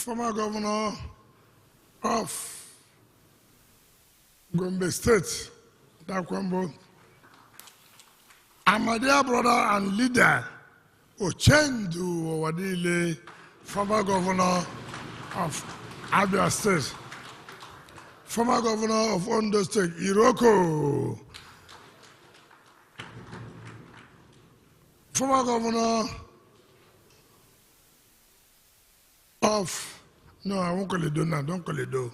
former governor of Gombe State, Dakwambo, and my dear brother and leader, Ochendu Owadile, former governor of Abia State, former governor of Ondo State, Iroko, former governor of, no, I won't call it Do now, don't call it Do.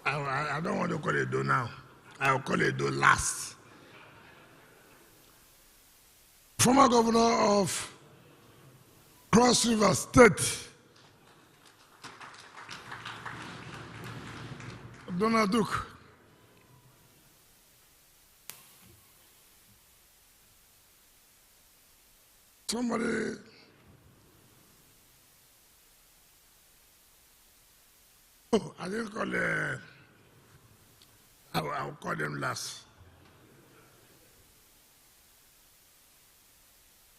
I don't want to call it Do now. I'll call it Do last. Former governor of Cross River State, Donald Duke. Somebody I didn't call I'll call them last.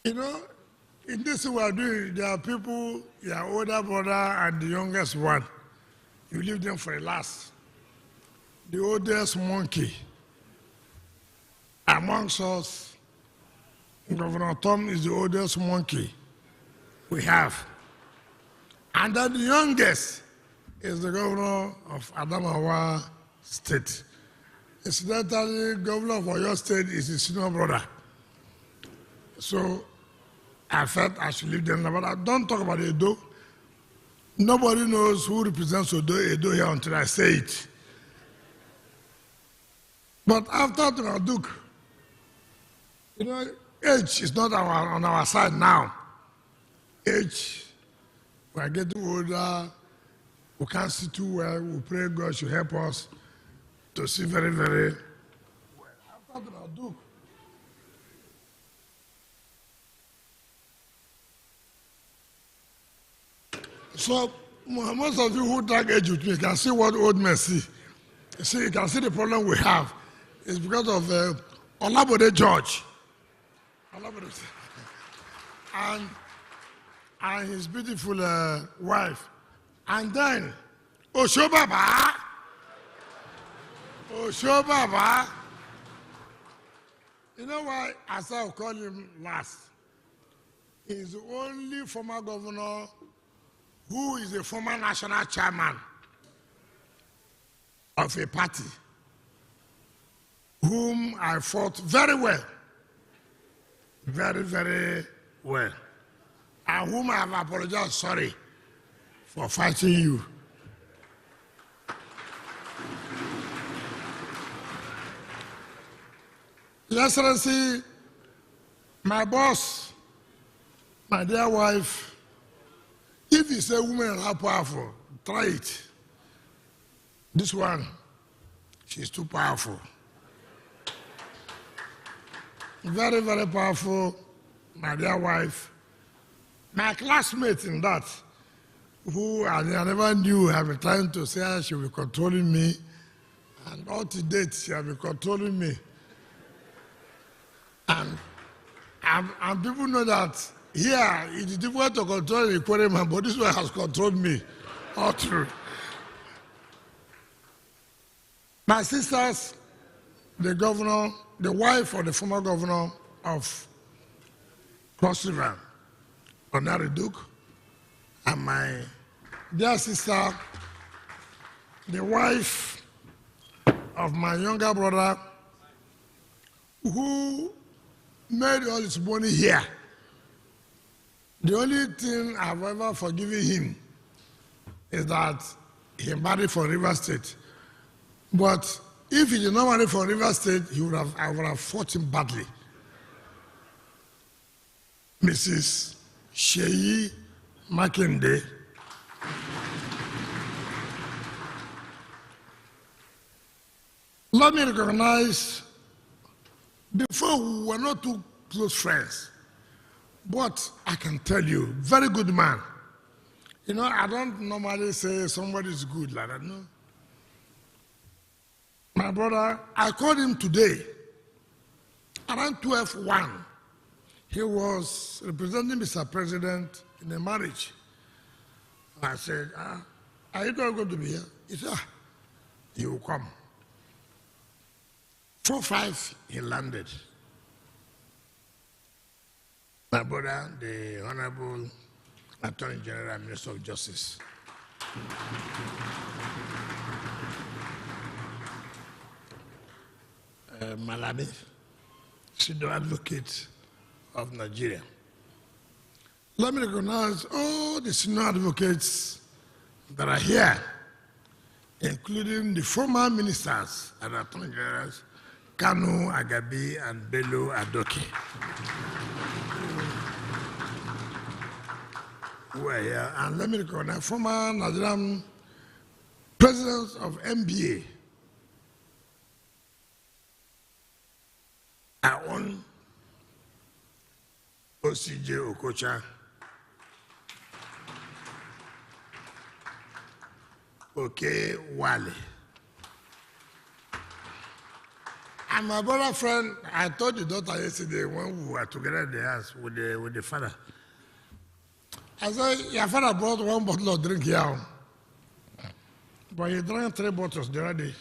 You know, in this we are doing, there are people, your older brother and the youngest one. You leave them for a last. The oldest monkey amongst us, Governor Tom is the oldest monkey we have. And then the youngest is the governor of Adamawa State. Incidentally, governor of Oyo State is his senior brother. So I felt I should leave them, but I don't talk about Edo. Nobody knows who represents Edo here until I say it. But after Donald Duke, you know, age is not on our side now. Age, we are getting older, we can't see too well, we pray God should help us to see very, very well. After Donald Duke, so most of you who drag age with me can see what old men see. You see, you can see the problem we have. It's because of Olabode George. Olabode. And his beautiful wife. And then, Osho Baba. You know why I said I'll call him last? He's the only former governor who is a former national chairman of a party, whom I fought very well, very, very well, and whom I have apologized, sorry, for fighting you. Your Excellency, my boss, my dear wife, if you say women are powerful, try it. This one, she's too powerful. Very, very powerful, my dear wife. My classmate in that, who I never knew, have been trying to say she will be controlling me, and all to date, she has been controlling me. And people know that here, it is difficult to control the Equatorial, but this one has controlled me all through. My sisters, the governor, the wife of the former governor of Cross River, Honorary Duke, and my dear sister, the wife of my younger brother, who made all his money here. The only thing I've ever forgiven him is that he married from River State. But if he did not marry from River State, I would have fought him badly. Mrs. Sheyi Makinde, let me recognize, before we were not too close friends, but I can tell you, very good man. You know, I don't normally say somebody is good like that, no. My brother, I called him today, around 12:01. He was representing Mr. President in a marriage. I said, are you not going to be here? He said, he will come. 4:05, he landed. My brother, the Honorable Attorney General and Minister of Justice. Malami, senior advocate of Nigeria. Let me recognize all the senior advocates that are here, including the former ministers and attorney generals, Kanu, Agabi, and Bello Adoke, who are here. And let me recognize former Nigerian presidents of NBA, our own OCJ Okocha, Okay Wale. And my brother friend, I told the daughter yesterday when we were together in the house with the father. I said, your father brought one bottle of drink here. But he drank 3 bottles the other day.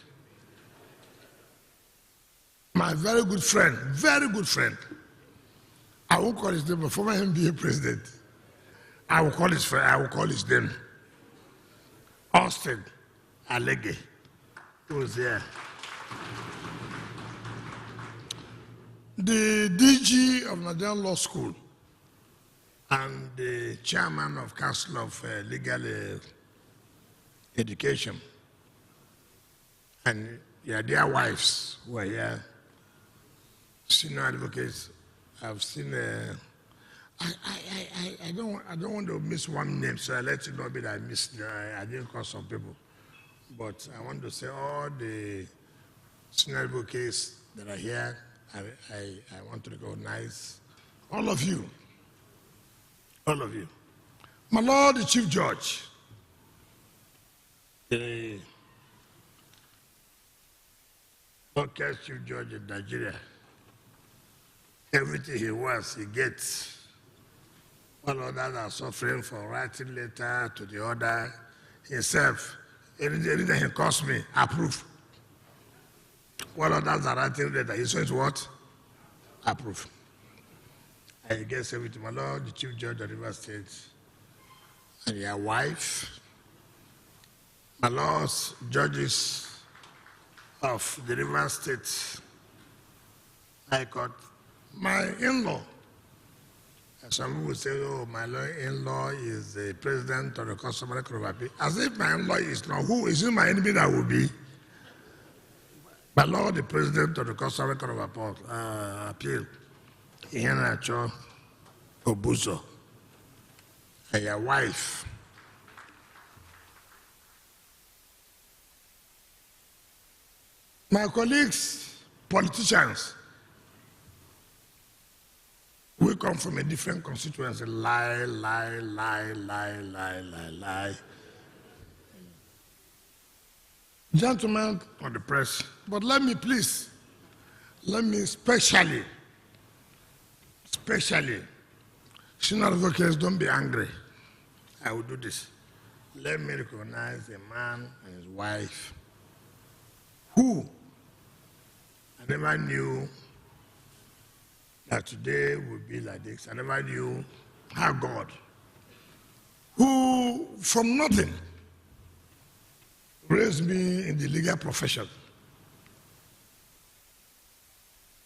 My very good friend, I won't call his name, but former NBA president. I will call his friend, I will call his name. Austin Alege, who was there. The DG of Nigerian Law School and the chairman of Council of Legal Education and their wives who are here, senior advocates. I've seen. I don't want to miss one name, so I let you know that I missed. I didn't call some people, but I want to say all the senior advocates that are here. I want to recognize all of you. All of you. My Lord, the Chief Judge, the Chief Judge in Nigeria, everything he wants, he gets. All others are suffering for writing letter to the order. Himself, anything he calls me, approve. While others are writing letter, he says what? Approve. I guess everything. My Lord, the Chief Judge of River State, and your wife, my Lord's judges of the River State High Court, my in-law. Some people say, oh, my in-law is the president of the Customary Court of Appeal. As if my in-law is not. Who is it my enemy that will be? My Lord, the president of the Customary Court of Appeal, Iheanacho Obuzo, and your wife. My colleagues, politicians, we come from a different constituency. Lie. Gentlemen of the press, but let me especially, senior advocates, don't be angry. I will do this. Let me recognize a man and his wife who I never knew that today would be like this. I never knew how God, who from nothing raised me in the legal profession.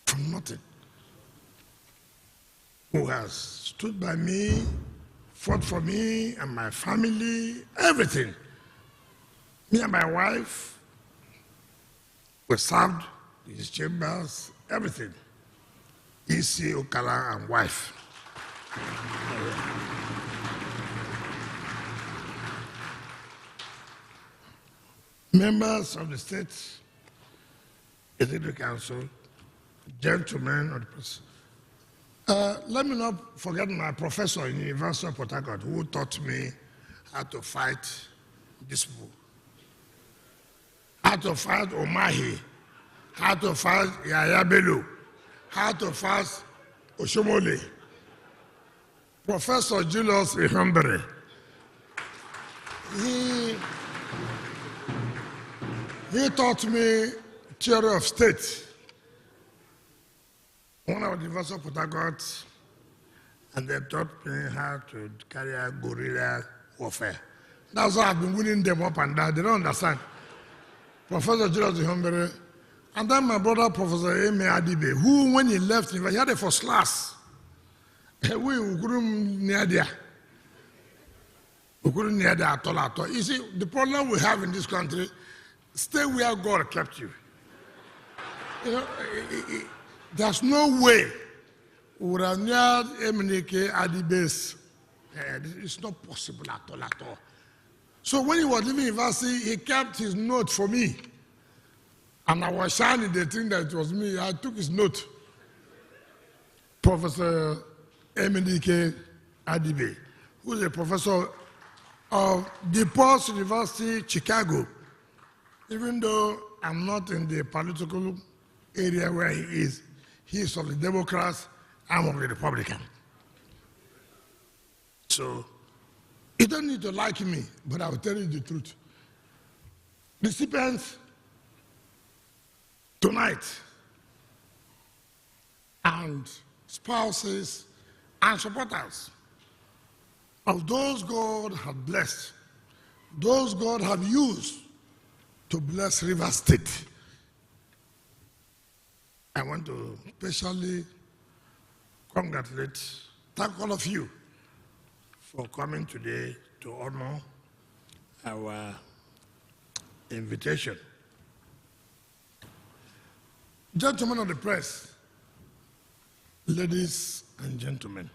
From nothing. Who has stood by me, fought for me and my family, everything. Me and my wife were served in his chambers, everything. E.C. Okala and wife. Members of the State Executive Council, gentlemen of the press. Let me not forget my professor in the University of Port Harcourt who taught me how to fight this war, how to fight Omahi, how to fight Yaya Bello, how to fight Oshomole. Professor Julius Ihambere. He taught me theory of state when I was at the University of Port Harcourt, and they taught me how to carry out guerrilla warfare. That's why I've been winning them up and down. They don't understand. Professor Julius Humbere, and then my brother, Professor Eme Adibe, who, when he left, he had a first class. We couldn't near there. We couldn't near there at all. You see, the problem we have in this country, stay where God kept you. You know, there's no way we would have near Emenike Adibe's. It's not possible at all. So when he was leaving university, he kept his note for me. And I was shining the thing that it was me. I took his note. Professor Emenike Adibe, who is a professor of DePaul University, Chicago. Even though I'm not in the political area where he is of the Democrats, I'm of the Republican. So, you don't need to like me, but I will tell you the truth. Recipients tonight and spouses and supporters of those God had blessed, those God have used to bless River State. I want to especially thank all of you for coming today to honor our invitation. Gentlemen of the press, ladies and gentlemen,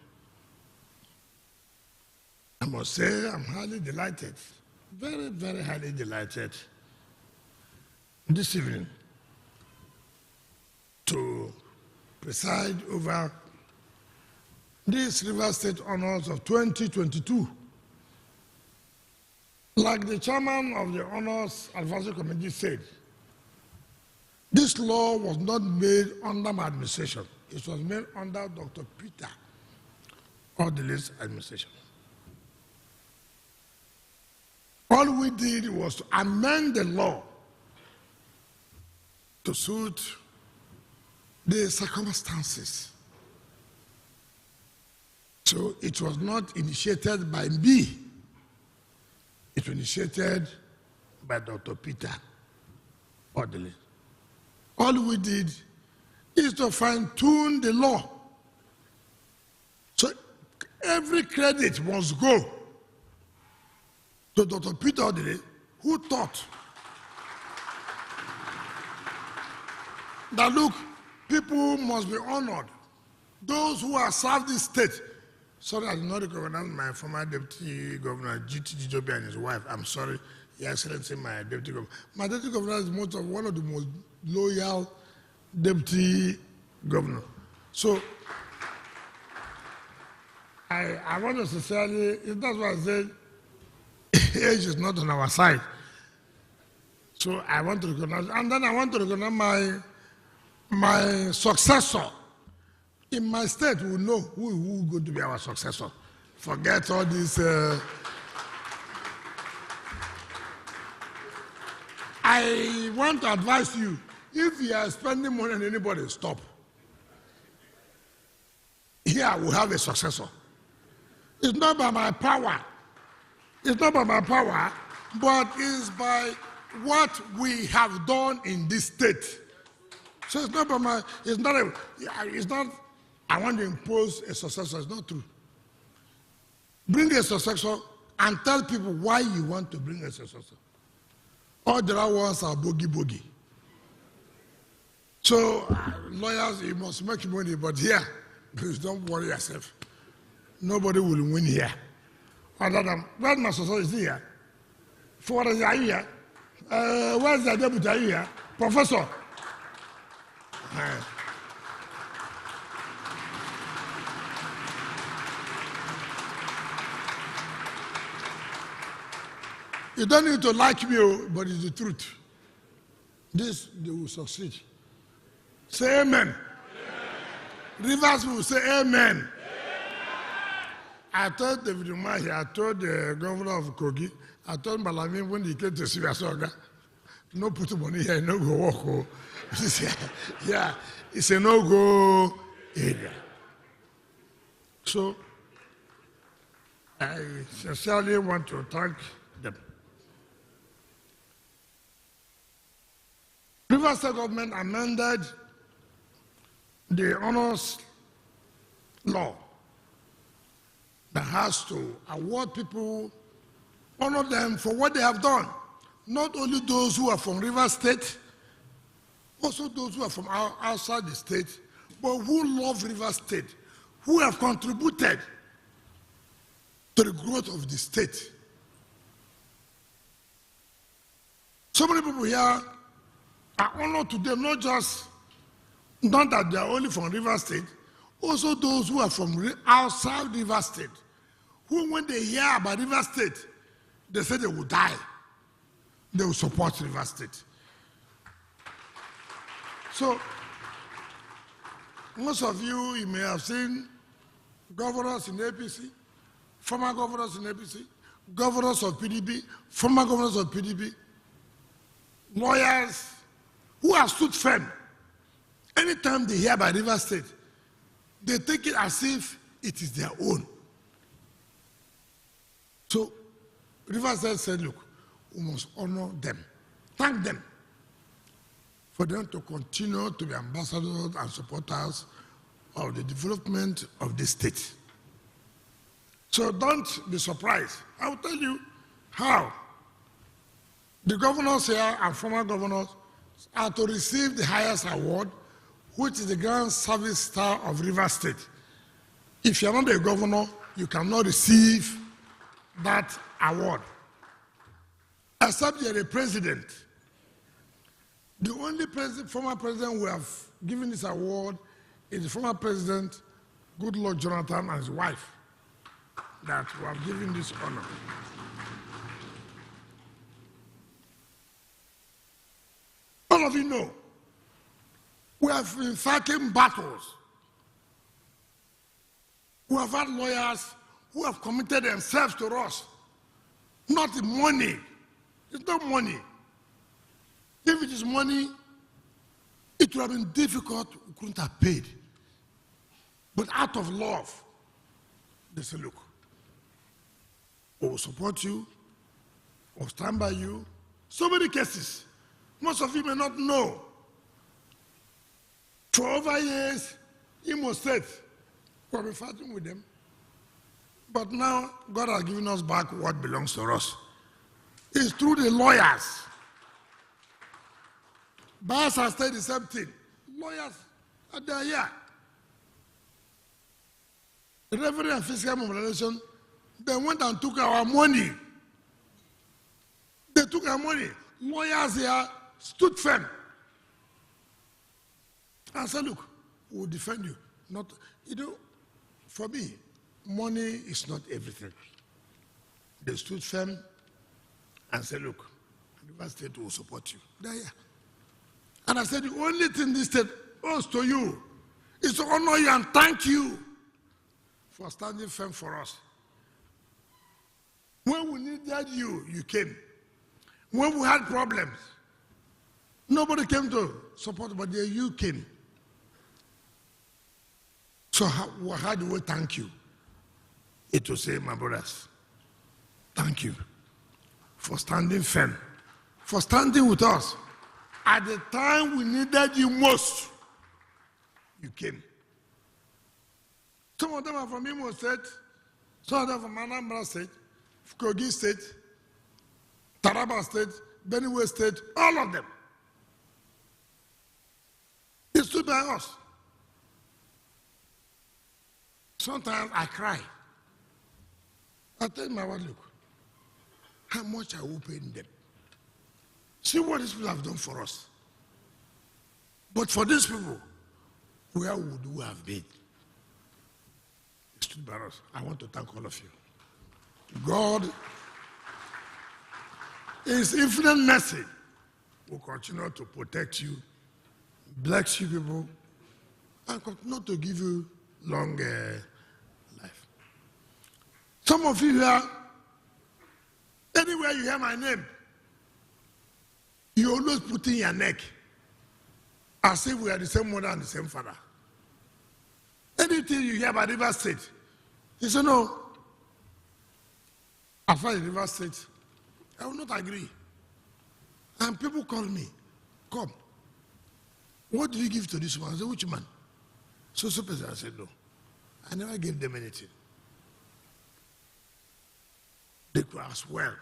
I must say I'm highly delighted, very, very highly delighted this evening to preside over these River State Honors of 2022. Like the chairman of the Honors Advisory Committee said, this law was not made under my administration. It was made under Dr. Peter Odele's administration. All we did was to amend the law to suit the circumstances. So it was not initiated by me. It was initiated by Dr. Peter Odele. All we did is to fine-tune the law. So every credit must go to Dr. Peter Odele, who thought that, look, people must be honored. Those who have served this state. Sorry, I did not recognize my former Deputy Governor, G.T. Jijobi, and his wife. I'm sorry, Your Excellency, my Deputy Governor. My Deputy Governor is one of the most loyal Deputy Governor. So, I want to sincerely, that's why I said, age is not on our side. So I want to recognize, and then I want to recognize my successor. In my state, we will know who is going to be our successor. Forget all this. I want to advise you, if you are spending money on anybody, stop. Here we have a successor. It's not by my power. It's not by my power, but it's by what we have done in this state. So it's not by my, it's not, I want to impose a successor. It's not true. Bring a successor and tell people why you want to bring a successor. All the other ones are bogey. So, lawyers, you must make money, but here, please don't worry yourself. Nobody will win here. Other than, where's my successor? Is here? For are you here? Where's the deputy? Are you here? Professor? You don't need to like me, but it's the truth. This, they will succeed. Say amen. Rivers will say amen. I told David Umahi, I told the governor of Kogi, I told Malami when he came to see Asoga, no put money here, no go walk. Oh. Yeah, it's a no-go area. So I sincerely want to thank them. Rivers State government amended the honors law that has to award people, honor them for what they have done. Not only those who are from Rivers State, also those who are from outside the state, but who love Rivers State, who have contributed to the growth of the state. So many people here are honored today, not that they are only from Rivers State, also those who are from outside Rivers State, who when they hear about Rivers State, they say they will die. They will support Rivers State. So, most of you may have seen governors in APC, former governors in APC, governors of PDP, former governors of PDP, lawyers who have stood firm. Anytime they hear about Rivers State, they take it as if it is their own. So, Rivers State said, look, we must honor them, thank them for them to continue to be ambassadors and supporters of the development of this state. So don't be surprised. I will tell you how the governors here and former governors are to receive the highest award, which is the Grand Service Star of Rivers State. If you're not a governor, you cannot receive that award. Except you're a president. The only former president who have given this award is the former president, Goodluck Jonathan, and his wife, that who have given this honor. All of you know, we have been fighting battles. We have had lawyers who have committed themselves to us. Not the money. It's not money. If it is money, it would have been difficult, we couldn't have paid. But out of love, they say, look, we will support you, we'll stand by you. So many cases. Most of you may not know. For over years, Imo State, we have been fighting with them. But now, God has given us back what belongs to us. It's through the lawyers. Bars have said the same thing. Lawyers are here. The Revenue and Fiscal Mobilization, they went and took our money. They took our money. Lawyers here stood firm and said, look, we'll defend you. Not, for me, money is not everything. They stood firm and said, look, Rivers State will support you. They're here. And I said, the only thing this state owes to you is to honor you and thank you for standing firm for us. When we needed you, you came. When we had problems, nobody came to support, but you came. So how do we thank you? It will say, my brothers, thank you for standing firm, for standing with us. At the time we needed you most, you came. Some of them are from Imo State, some of them from Anambra State, Kogi State, Taraba State, Benue State, all of them. They stood by us. Sometimes I cry. I tell my wife, look, how much I will pay them. See what these people have done for us. But for these people, where would we have been? They stood by us. I want to thank all of you. God, in His infinite mercy, will continue to protect you, bless you people, and continue to give you long life. Some of you here, anywhere you hear my name, You always put in your neck as if we are the same mother and the same father. Anything you hear about River State, you say, no, as far as River State, I will not agree. And people call me, come. What did you give to this man? I said, which man? So person. I said, no. I never gave them anything. They could as well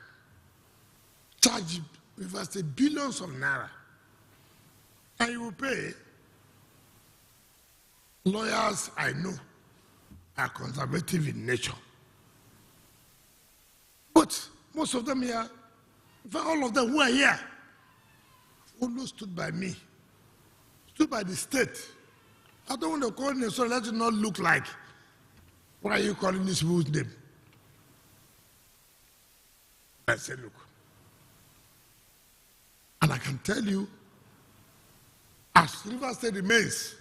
charge River State billions of naira. And you will pay. Lawyers I know are conservative in nature. But most of them here, in fact, all of them who are here, always stood by me, stood by the state. I don't want to call him, so let it not look like, why are you calling this people's name? I said, look, and I can tell you, as River State remains,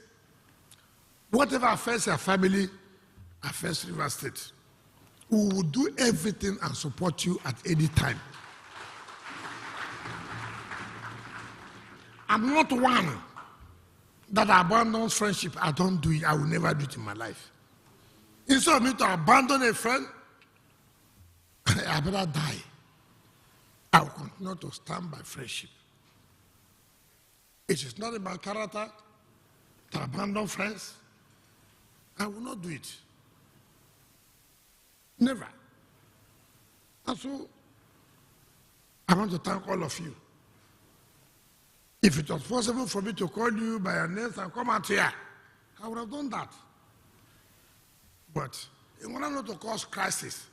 whatever affects your family affects River State. We will do everything and support you at any time. I'm not one that abandons friendship. I don't do it. I will never do it in my life. Instead of me to abandon a friend, I better die. I will continue to stand by friendship. It is not in my character to abandon friends. I will not do it. Never. And so, I want to thank all of you. If it was possible for me to call you by your names and come out here, I would have done that. But in order not to cause crisis,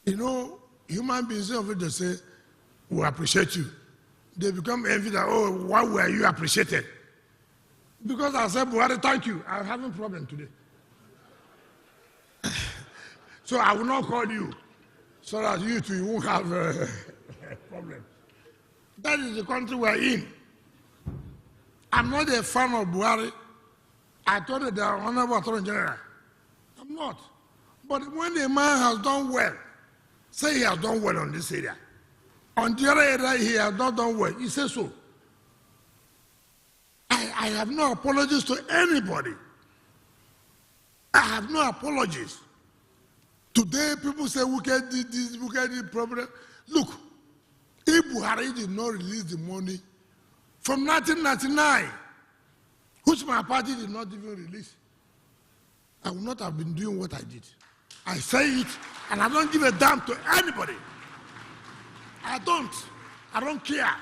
you know, human beings, they say, we appreciate you. They become envy that, oh, why were you appreciated? Because I said, Buhari, thank you. I'm having a problem today. So I will not call you so that you too won't have a problem. That is the country we're in. I'm not a fan of Buhari. I told you the Honorable Attorney General. I'm not. But when a man has done well, say he has done well on this area. On the other area, he has not done well. He says so. I have no apologies to anybody. I have no apologies. Today, people say, we can do this, we can do problem. Look, if Buhari did not release the money from 1999, which my party did not even release, I would not have been doing what I did. I say it, and I don't give a damn to anybody. I don't care.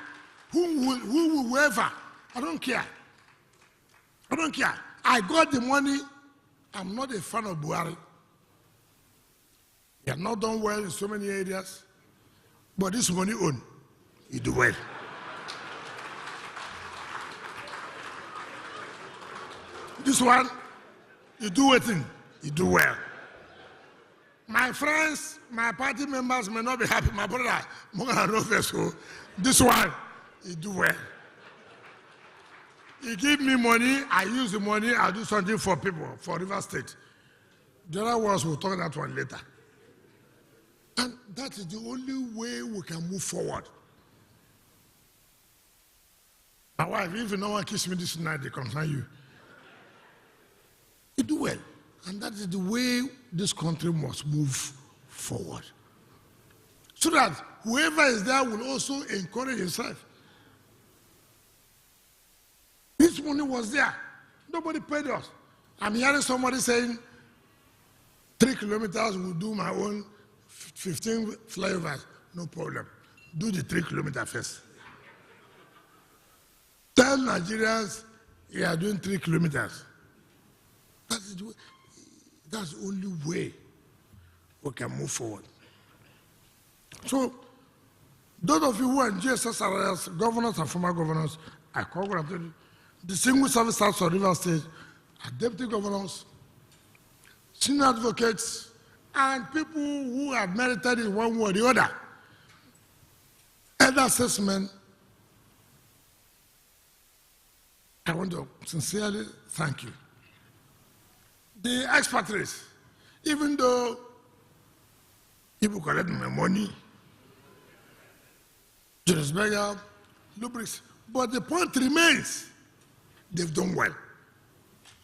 Whoever, I don't care. I don't care. I got the money. I'm not a fan of Buhari. He has not done well in so many areas, but this money own, he do well. This one, you do it in, you do well. My friends, my party members may not be happy. My brother, this one, you do well. He give me money, I use the money, I do something for people, for River State. The other ones, we'll talk that one later. And that is the only way we can move forward. My wife, if no one kiss me this night, they concern you. You do well. And that is the way this country must move forward. So that whoever is there will also encourage himself. This money was there. Nobody paid us. I'm hearing somebody saying 3 kilometers will do my own 15 flyovers. No problem. Do the 3 kilometers first. Tell Nigerians you are doing 3 kilometers. That's the only way we can move forward. So, those of you who are in GSS governors and former governors, I congratulate you. The single service staff of River State, our deputy governors, senior advocates, and people who have merited in one way or the other. Elder statesmen, I want to sincerely thank you. The expatriates, even though people collect my money Julius Berger, lubrics. But the point remains, they've done well.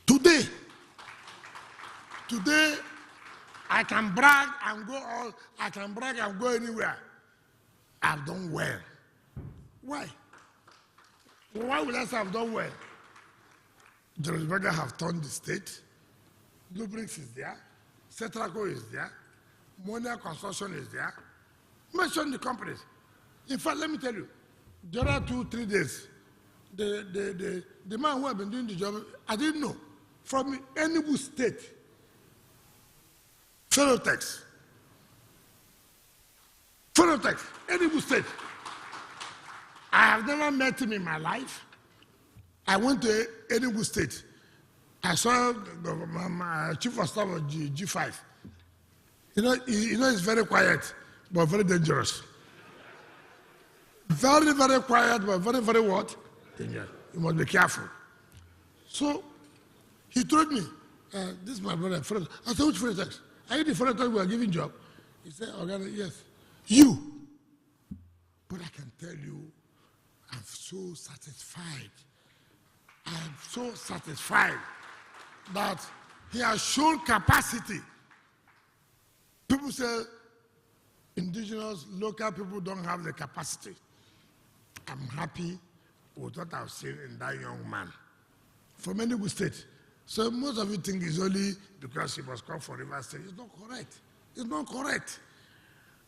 Today, I can brag and go anywhere. I've done well. Why? Why would I say I've done well? Julius Berger have turned the state. Lubrix is there. Cetraco is there. Monia Construction is there. Mention the companies. In fact, let me tell you, the other 2-3 days, the man who had been doing the job, I didn't know, from Enugu State, Phenotex, Enugu State. I have never met him in my life. I went to Enugu State. I saw my chief of staff of G5. You know, he's very quiet, but very dangerous. Very, very quiet, but very, very what? Dangerous. You must be careful. So he told me, this is my brother, Fred. I said, which Fred? Are you the Fred we are giving job? He said, yes. You. But I can tell you, I'm so satisfied. I'm so satisfied that he has shown capacity. People say indigenous, local people don't have the capacity. I'm happy with what I've seen in that young man from Enugu State. So most of you think it's only because he was called for River State. It's not correct. It's not correct.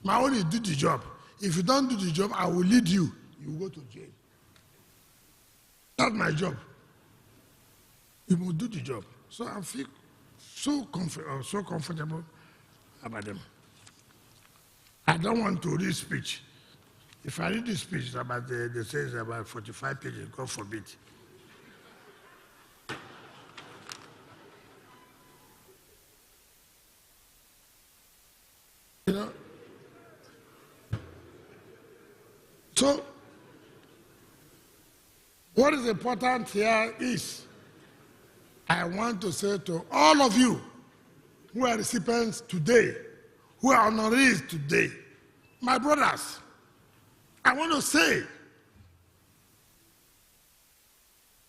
My only do the job. If you don't do the job, I will lead you. You will go to jail. That's my job. You will do the job. So I feel so comfortable about them. I don't want to read speech. If I read this speech about they say it's about 45 pages, God forbid. You know? So, what is important here is, I want to say to all of you who are recipients today, who are honorees today, my brothers, I want to say,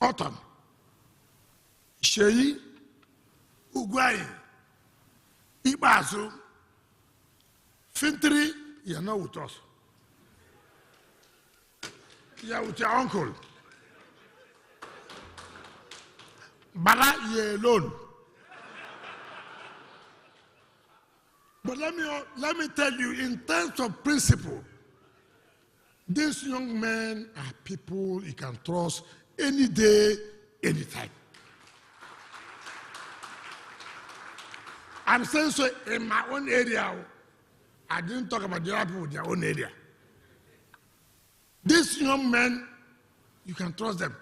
Autumn, Sheyi, Ugwai, Ibasu, Fintri, you're not with us. You're with your uncle. Bala, you're alone. But let me tell you, in terms of principle, these young men are people you can trust any day, anytime. I'm saying so in my own area. I didn't talk about the other people in their own area. These young men, you can trust them.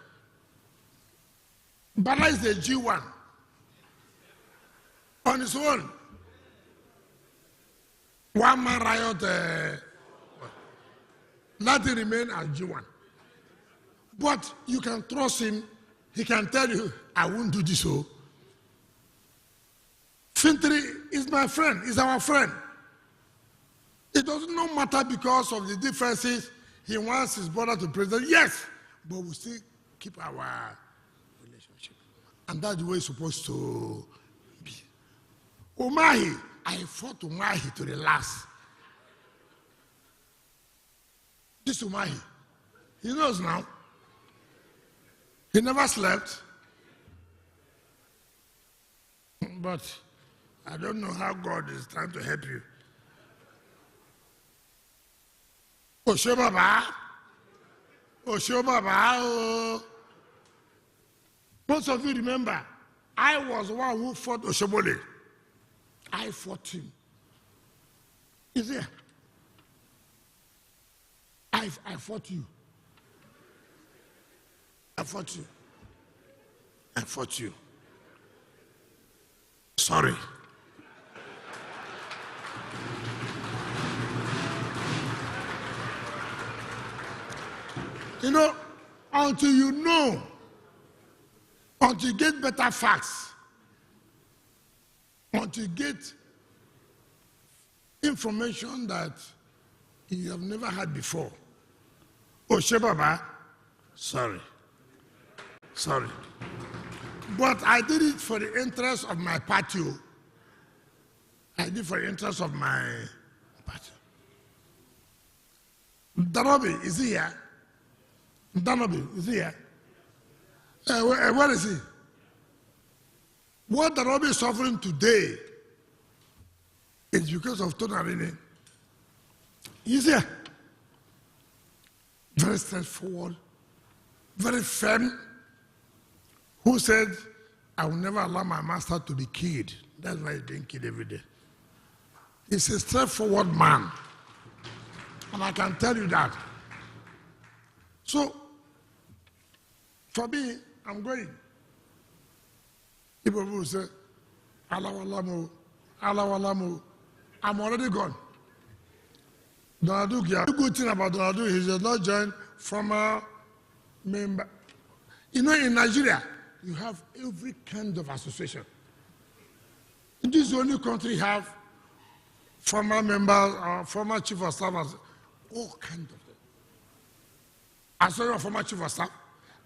Bala is a G1 on his own. One man riot, nothing remain as G1. But you can trust him. He can tell you, I won't do this. So, Fintri is my friend, is our friend. It doesn't matter because of the differences. He wants his brother to president, yes, but we still keep our relationship. And that's the way it's supposed to be. Umahi, I fought Umahi to the last. This Umahi, he knows now. He never slept. But I don't know how God is trying to help you. Oshobaba. Most of you remember, I was the one who fought Oshobole. I fought him. Is there? I fought you. I fought you. I fought you. Sorry. You know, until you get better facts, until you get information that you have never had before, Oshe Baba, sorry. But I did it for the interest of my party. I did it for the interest of my party. Danobi, is he here? Danobi, is he here? Where is he? What Danobi is suffering today is because of Tonarini. He's here. Very straightforward, very firm, who said, I will never allow my master to be killed. That's why he's being killed every day. He's a straightforward man. And I can tell you that. So, for me, I'm going. People will say, Allah Walamu, I'm already gone. Donald Duke, the good thing about Donald Duke is he does not join former member. You know, in Nigeria, you have every kind of association. This is the only country have former members or former chief of staff, all kinds of them. Association of former chief of staff,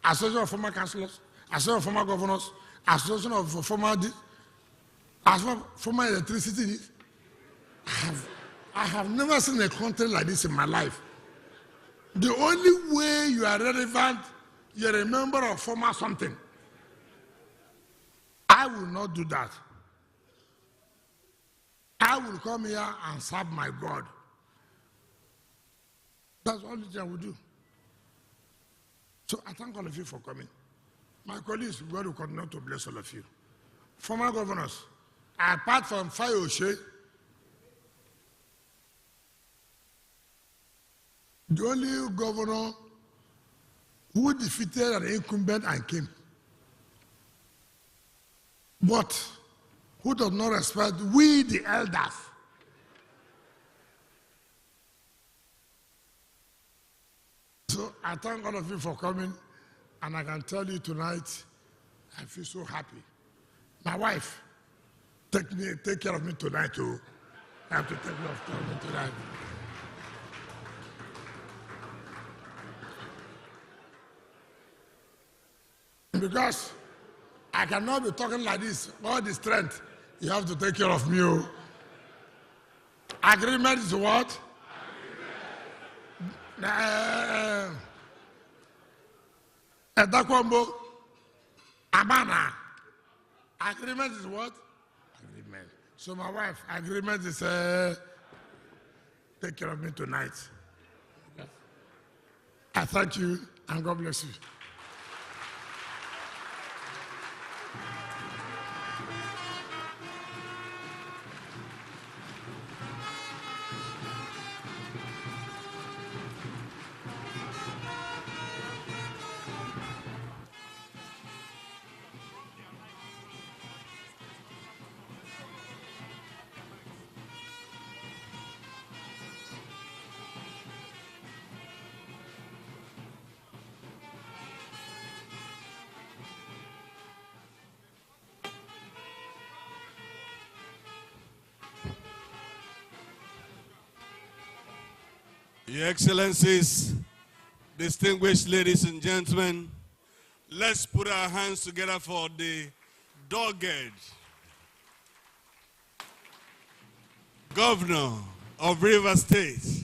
association of former councillors, association of former governors, association of former electricity. I have never seen a country like this in my life. The only way you are relevant, you're a member of former something. I will not do that. I will come here and serve my God. That's all I will do. So I thank all of you for coming. My colleagues, God will continue to bless all of you. Former governors, apart from Fayoshe, the only governor who defeated an incumbent and came, but who does not respect we the elders. So I thank all of you for coming, and I can tell you tonight, I feel so happy. My wife, take care of me tonight too. I have to take care of me tonight. Because I cannot be talking like this, all the strength. You have to take care of me. Agreement is what? Edakwambo, Amana. Agreement is what? Agreement. So my wife, agreement is take care of me tonight. I thank you and God bless you. Your Excellencies, distinguished ladies and gentlemen, let's put our hands together for the dogged Governor of Rivers State,